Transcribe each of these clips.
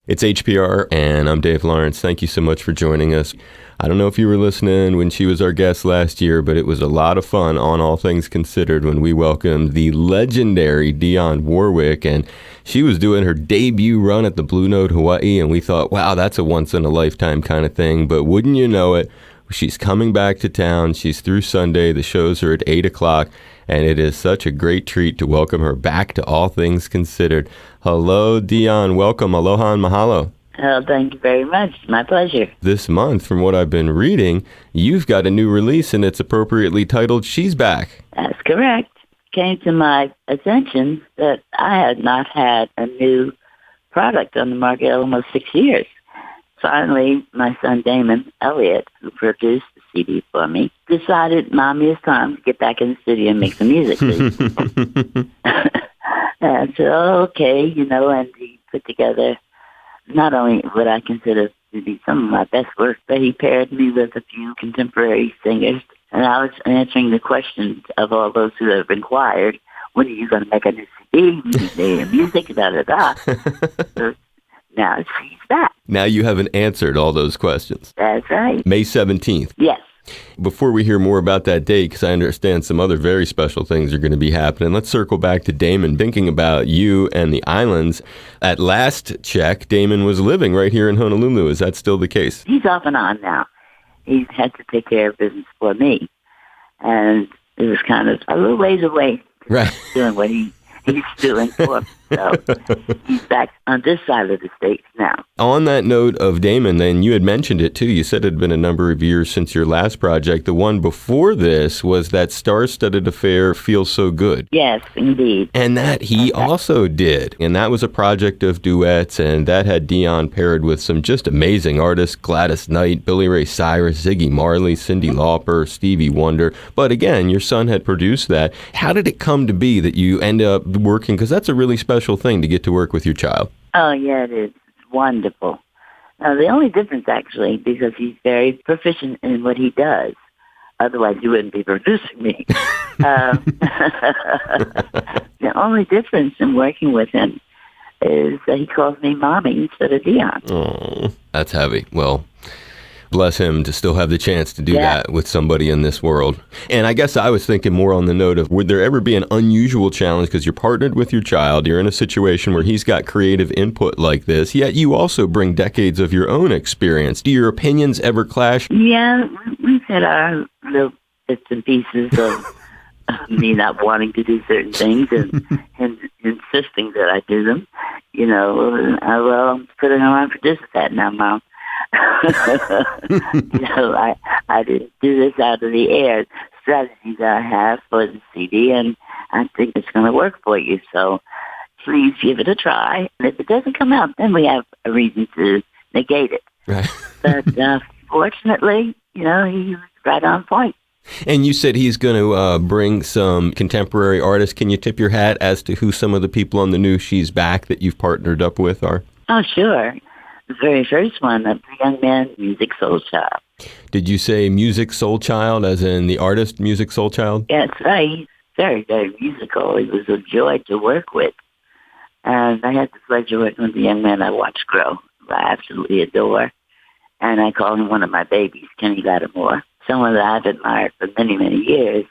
It's HPR, and I'm Dave Lawrence. Thank you so much for joining us. I don't know if you were listening when she was our guest last year, but it was a lot of fun on All Things Considered when we welcomed the legendary Dionne Warwick, and she was doing her debut run at the Blue Note Hawaii, and we thought, wow, that's a once-in-a-lifetime kind of thing. But wouldn't you know it, she's coming back to town. She's through Sunday. The shows are at 8 o'clock, and it is such a great treat to welcome her back to All Things Considered. Hello, Dionne. Welcome. Aloha and mahalo. Oh, thank you very much. My pleasure. This month, from what I've been reading, you've got a new release, and it's appropriately titled She's Back. That's correct. Came to my attention that I had not had a new product on the market in almost 6 years. Finally, my son Damon Elliott, who produced the CD for me, decided, Mommy, it's time to get back in the studio and make some music, please. And I said, okay, and he put together not only what I consider to be some of my best work, but he paired me with a few contemporary singers. And I was answering the questions of all those who have inquired, when are you going to make a new CD, music, da-da-da. So now she's back. Now you haven't answered all those questions. That's right. May 17th. Yes. Before we hear more about that date, because I understand some other very special things are going to be happening, let's circle back to Damon. Thinking about you and the islands, at last check, Damon was living right here in Honolulu. Is that still the case? He's off and on now. He's had to take care of business for me. And it was kind of a little ways away right. doing what he's doing for me. So he's back on this side of the state now. On that note of Damon, then, you had mentioned it too. You said it had been a number of years since your last project. The one before this was that star-studded affair, Feels So Good. Yes, indeed. And that he also did. And that was a project of duets, and that had Dionne paired with some just amazing artists, Gladys Knight, Billy Ray Cyrus, Ziggy Marley, Cyndi Lauper, Stevie Wonder. But again, your son had produced that. How did it come to be that you end up working? Because that's a really special thing to get to work with your child. Oh, yeah, it is. It's wonderful. The only difference, actually, because he's very proficient in what he does. Otherwise, he wouldn't be producing me. The only difference in working with him is that he calls me Mommy instead of Dionne. Oh, that's heavy. Well, bless him to still have the chance to do that with somebody in this world. And I guess I was thinking more on the note of, would there ever be an unusual challenge, because you're partnered with your child, you're in a situation where he's got creative input like this, yet you also bring decades of your own experience. Do your opinions ever clash? Yeah, we've had our little bits and pieces of me not wanting to do certain things and insisting that I do them. I'm putting on for this that now, Mom. I didn't do this out of the air. Strategy that I have for the CD, and I think it's going to work for you. So please give it a try. And if it doesn't come out, then we have a reason to negate it. Right. But fortunately, he was right on point. And you said he's going to bring some contemporary artists. Can you tip your hat as to who some of the people on the new She's Back that you've partnered up with are? Oh, sure. The very first one, the young man, Music Soul Child. Did you say Music Soul Child, as in the artist Music Soul Child? Yeah, that's right. He's very, very musical. He was a joy to work with. And I had the pleasure working with the young man I watched grow, who I absolutely adore. And I call him one of my babies, Kenny Lattimore. Someone that I've admired for many, many years,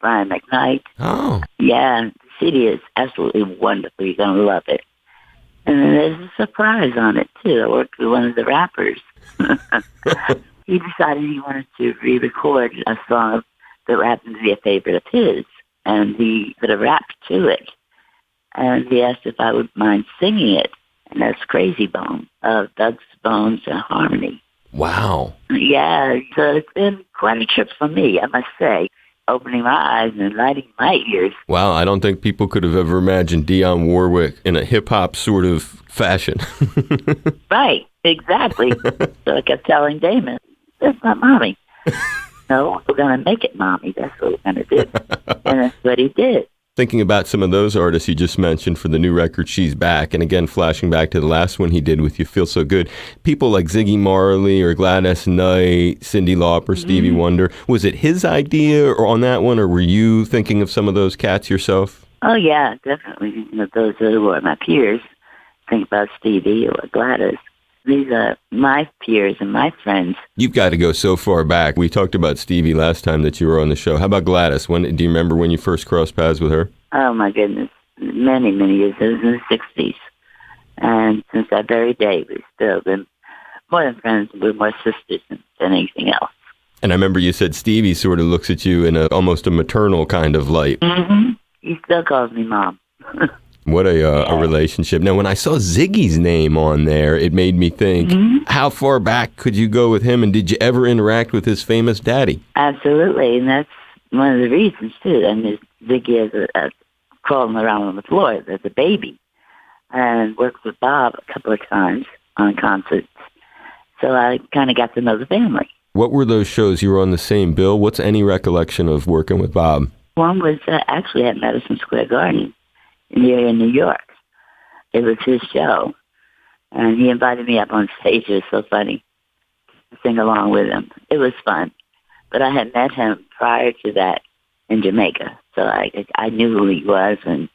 Brian McKnight. Oh. Yeah, the CD is absolutely wonderful. You're going to love it. And then there's a surprise on it, too. I worked with one of the rappers. He decided he wanted to re-record a song that happened to be a favorite of his, and he put a rap to it. And he asked if I would mind singing it, and that's Crazy Bone of Doug's Bones and Harmony. Wow. Yeah, so it's been quite a trip for me, I must say. Opening my eyes and enlightening my ears. Wow, I don't think people could have ever imagined Dionne Warwick in a hip-hop sort of fashion. Right, exactly. So I kept telling Damon, that's not Mommy. No, we're going to make it Mommy. That's what we're going to do. And that's what he did. Thinking about some of those artists you just mentioned for the new record, She's Back, and again, flashing back to the last one he did with You Feel So Good, people like Ziggy Marley or Gladys Knight, Cyndi Lauper, Stevie Wonder, was it his idea or on that one, or were you thinking of some of those cats yourself? Oh, yeah, definitely. Those were my peers. think about Stevie or Gladys. These are my peers and my friends. You've got to go so far back. We talked about Stevie last time that you were on the show. How about Gladys? Do you remember when you first crossed paths with her? Oh, my goodness. Many, many years. It was in the 60s. And since that very day, we've still been more than friends. We're more sisters than anything else. And I remember you said Stevie sort of looks at you in almost a maternal kind of light. Mm-hmm. He still calls me Mom. What a relationship. Now, when I saw Ziggy's name on there, it made me think, how far back could you go with him? And did you ever interact with his famous daddy? Absolutely. And that's one of the reasons, too. I mean, Ziggy is crawling around on the floor as a baby. And worked with Bob a couple of times on concerts. So I kind of got to know the family. What were those shows? You were on the same bill. What's any recollection of working with Bob? One was actually at Madison Square Garden here in New York. It was his show. And he invited me up on stage. It was so funny to sing along with him. It was fun. But I had met him prior to that in Jamaica. So I knew who he was and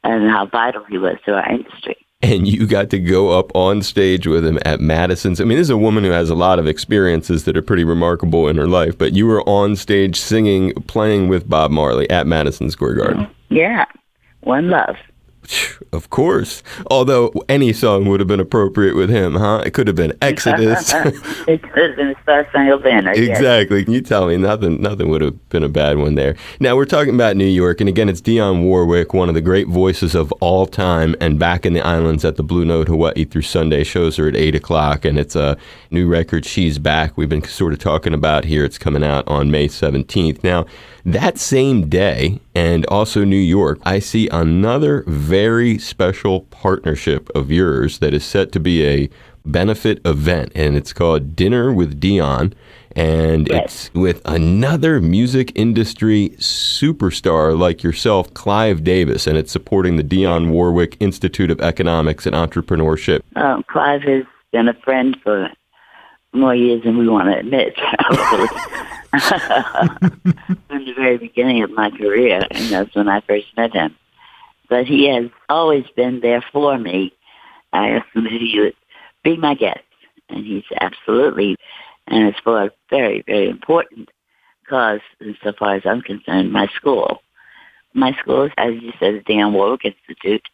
how vital he was to our industry. And you got to go up on stage with him at Madison's. I mean, this is a woman who has a lot of experiences that are pretty remarkable in her life, but you were on stage singing, playing with Bob Marley at Madison Square Garden. Yeah, One Love. Of course. Although any song would have been appropriate with him, huh? It could have been Exodus. It could have been a Star-Spangled Banner. Exactly. Can you tell me? Nothing would have been a bad one there. Now, we're talking about New York, and again, it's Dionne Warwick, one of the great voices of all time, and back in the islands at the Blue Note, Hawaii through Sunday. Shows are at 8 o'clock, and it's a new record, She's Back. We've been sort of talking about here. It's coming out on May 17th. Now, that same day, and also New York, I see another very special partnership of yours that is set to be a benefit event, and it's called Dinner with Dionne, and it's with another music industry superstar like yourself, Clive Davis, and it's supporting the Dionne Warwick Institute of Economics and Entrepreneurship. Clive has been a friend for more years than we want to admit, probably. From the very beginning of my career, and that's when I first met him. But he has always been there for me. I asked him if he would be my guest, and he's absolutely, and it's for a very, very important cause, so far as I'm concerned, my school. My school is, as you said, the Dionne Warwick Institute.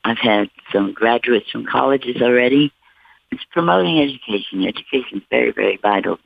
I've had some graduates from colleges already. It's promoting education. Education is very, very vital.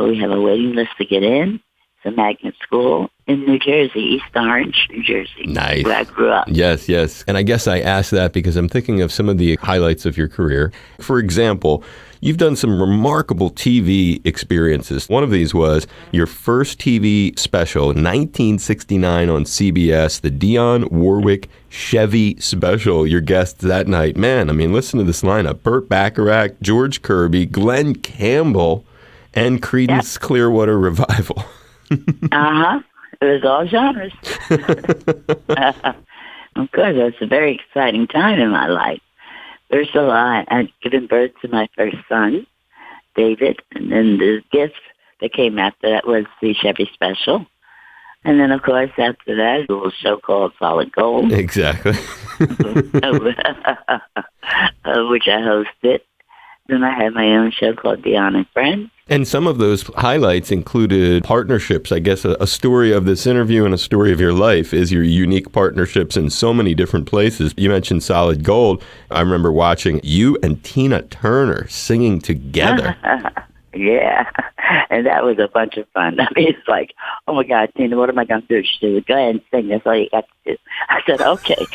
We have a waiting list to get in. It's a magnet school in New Jersey, East Orange, New Jersey. Nice. Where I grew up. Yes, yes. And I guess I asked that because I'm thinking of some of the highlights of your career. For example, you've done some remarkable TV experiences. One of these was your first TV special, 1969 on CBS, the Dionne Warwick Chevy Special. Your guests that night. Man, I mean, listen to this lineup. Burt Bacharach, George Kirby, Glenn Campbell, and Creedence Clearwater Revival. Uh-huh. It was all genres. Of course, that's a very exciting time in my life. First of all, I'd given birth to my first son, David, and then the gift that came after that was the Chevy Special. And then, of course, after that, a little show called Solid Gold. Exactly. Which I hosted. Then I had my own show called Dionne and Friends. And some of those highlights included partnerships. I guess a story of this interview and a story of your life is your unique partnerships in so many different places. You mentioned Solid Gold. I remember watching you and Tina Turner singing together. Yeah, and that was a bunch of fun. I mean, it's like, oh my God, Tina, what am I going to do? She said, go ahead and sing. That's all you got to do. I said, okay.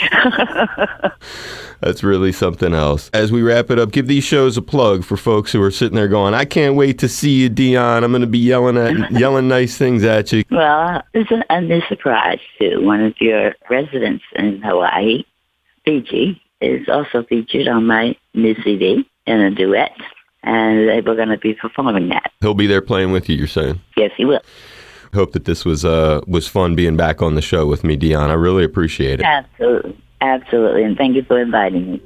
That's really something else. As we wrap it up, give these shows a plug for folks who are sitting there going, I can't wait to see you, Dionne. I'm going to be yelling nice things at you. Well, there's a new surprise, too. One of your residents in Hawaii, Fiji, is also featured on my new CD in a duet. And they were going to be performing that. He'll be there playing with you, you're saying? Yes, he will. Hope that this was fun being back on the show with me, Dionne. I really appreciate it. Absolutely. Absolutely. And thank you for inviting me.